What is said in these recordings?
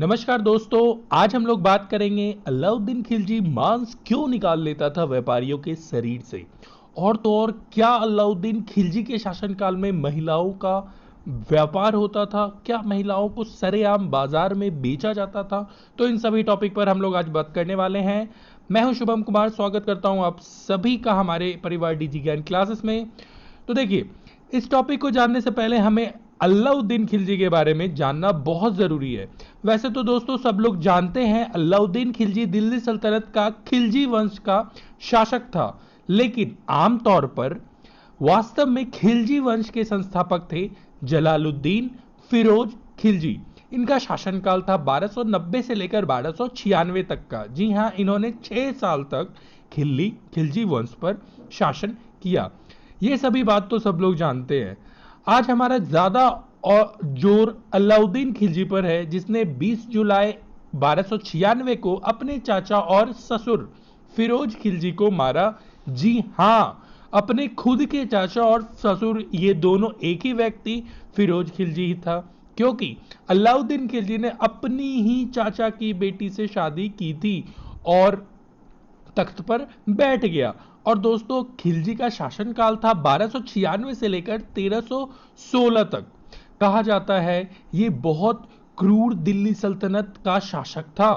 नमस्कार दोस्तों, आज हम लोग बात करेंगे अलाउद्दीन खिलजी मांस क्यों निकाल लेता था व्यापारियों के शरीर से। और तो और क्या अलाउद्दीन खिलजी के शासनकाल में महिलाओं का व्यापार होता था, क्या महिलाओं को सरेआम बाजार में बेचा जाता था। तो इन सभी टॉपिक पर हम लोग आज बात करने वाले हैं। मैं हूं शुभम कुमार, स्वागत करता हूं आप सभी का हमारे परिवार डीजी ज्ञान क्लासेस में। तो देखिए, इस टॉपिक को जानने से पहले हमें अलाउद्दीन खिलजी के बारे में जानना बहुत ज़रूरी है। वैसे तो दोस्तों सब लोग जानते हैं अलाउद्दीन खिलजी दिल्ली सल्तनत का खिलजी वंश का शासक था, लेकिन आमतौर पर वास्तव में खिलजी वंश के संस्थापक थे जलालुद्दीन फिरोज खिलजी। इनका शासनकाल था 1290 से लेकर 1296 तक का। जी हाँ, इन्होंने 6 साल तक खिलजी वंश पर शासन किया। ये सभी बात तो सब लोग जानते हैं। आज हमारा ज्यादा और जोर अलाउद्दीन खिलजी पर है, जिसने 20 जुलाई 1296 को अपने चाचा और ससुर फिरोज खिलजी को मारा। जी हाँ, अपने खुद के चाचा और ससुर ये दोनों एक ही व्यक्ति फिरोज खिलजी ही था, क्योंकि अलाउद्दीन खिलजी ने अपनी ही चाचा की बेटी से शादी की थी और तख्त पर बैठ गया। और दोस्तों खिलजी का शासनकाल था 1296 से लेकर 1316 तक। कहा जाता है ये बहुत क्रूर दिल्ली सल्तनत का शासक था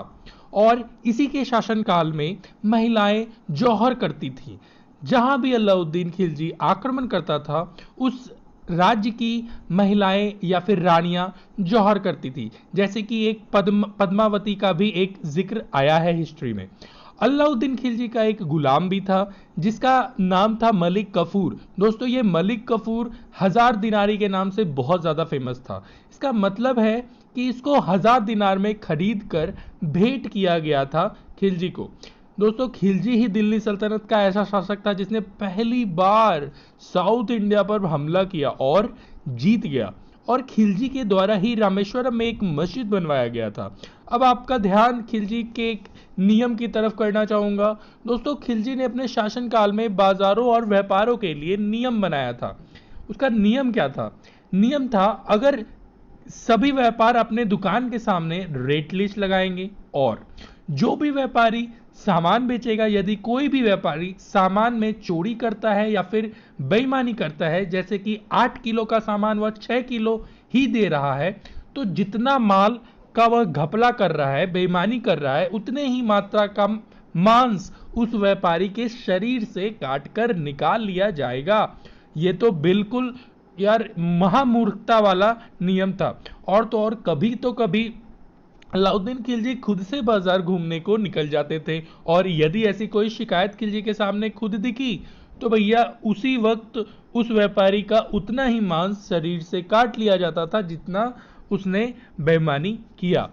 और इसी के शासनकाल में महिलाएं जौहर करती थी। जहां भी अलाउद्दीन खिलजी आक्रमण करता था, उस राज्य की महिलाएं या फिर रानियां जौहर करती थी। जैसे कि एक पद्मावती का भी एक जिक्र आया है हिस्ट्री में। अलाउद्दीन खिलजी का एक गुलाम भी था जिसका नाम था मलिक कफूर। दोस्तों ये मलिक कफूर 1000 दिनारी के नाम से बहुत ज़्यादा फेमस था। इसका मतलब है कि इसको 1000 दिनार में खरीद कर भेंट किया गया था खिलजी को। दोस्तों खिलजी ही दिल्ली सल्तनत का ऐसा शासक था जिसने पहली बार साउथ इंडिया पर हमला किया और जीत गया। और खिलजी के द्वारा ही रामेश्वरम में एक मस्जिद बनवाया गया था। अब आपका ध्यान खिलजी के एक नियम की तरफ करना चाहूंगा। दोस्तों खिलजी ने अपने शासनकाल में बाजारों और व्यापारों के लिए नियम बनाया था। उसका नियम क्या था? नियम था, अगर सभी व्यापार अपने दुकान के सामने रेट लिस्ट लगाएंगे और जो भी व्यापारी सामान बेचेगा, यदि कोई भी व्यापारी सामान में चोरी करता है या फिर बेईमानी करता है, जैसे कि 8 किलो का सामान वह 6 किलो ही दे रहा है, तो जितना माल का वह घपला कर रहा है, बेईमानी कर रहा है, उतने ही मात्रा का मांस उस व्यापारी के शरीर से काटकर निकाल लिया जाएगा। ये तो बिल्कुल यार महामूर्खता वाला नियम था। और तो और कभी अलाउद्दीन खिलजी खुद से बाजार घूमने को निकल जाते थे और यदि ऐसी कोई शिकायत खिलजी के सामने खुद दिखी तो भैया उसी वक्त उस व्यापारी का उतना ही मांस शरीर से काट लिया जाता था जितना उसने बेईमानी किया।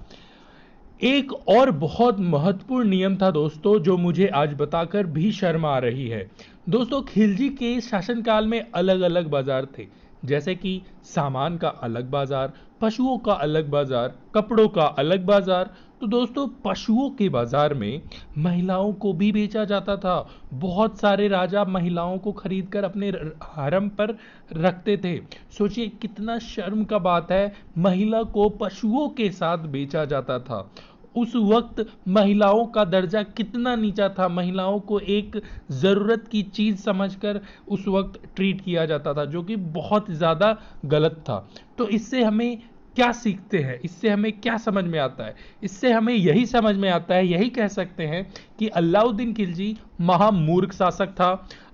एक और बहुत महत्वपूर्ण नियम था दोस्तों, जो मुझे आज बताकर भी शर्म आ रही है। दोस्तों खिलजी के शासनकाल में अलग अलग बाजार थे, जैसे कि सामान का अलग बाजार, पशुओं का अलग बाजार, कपड़ों का अलग बाजार। तो दोस्तों पशुओं के बाजार में महिलाओं को भी बेचा जाता था। बहुत सारे राजा महिलाओं को खरीदकर अपने हरम पर रखते थे। सोचिए कितना शर्म का बात है, महिला को पशुओं के साथ बेचा जाता था। उस वक्त महिलाओं का दर्जा कितना नीचा था, महिलाओं को एक ज़रूरत की चीज़ समझकर उस वक्त ट्रीट किया जाता था, जो कि बहुत ज़्यादा गलत था। तो इससे हमें क्या सीखते हैं, इससे हमें क्या समझ में आता है? इससे हमें यही समझ में आता है, यही कह सकते हैं कि अलाउद्दीन खिलजी महामूर्ख शासक था।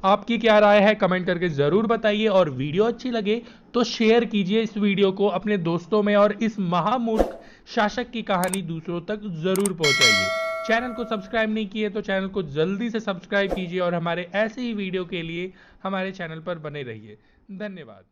आपकी क्या राय है कमेंट करके ज़रूर बताइए, और वीडियो अच्छी लगे तो शेयर कीजिए इस वीडियो को अपने दोस्तों में, और इस महामूर्ख शासक की कहानी दूसरों तक जरूर पहुंचाइए। चैनल को सब्सक्राइब नहीं किए तो चैनल को जल्दी से सब्सक्राइब कीजिए और हमारे ऐसे ही वीडियो के लिए हमारे चैनल पर बने रहिए। धन्यवाद।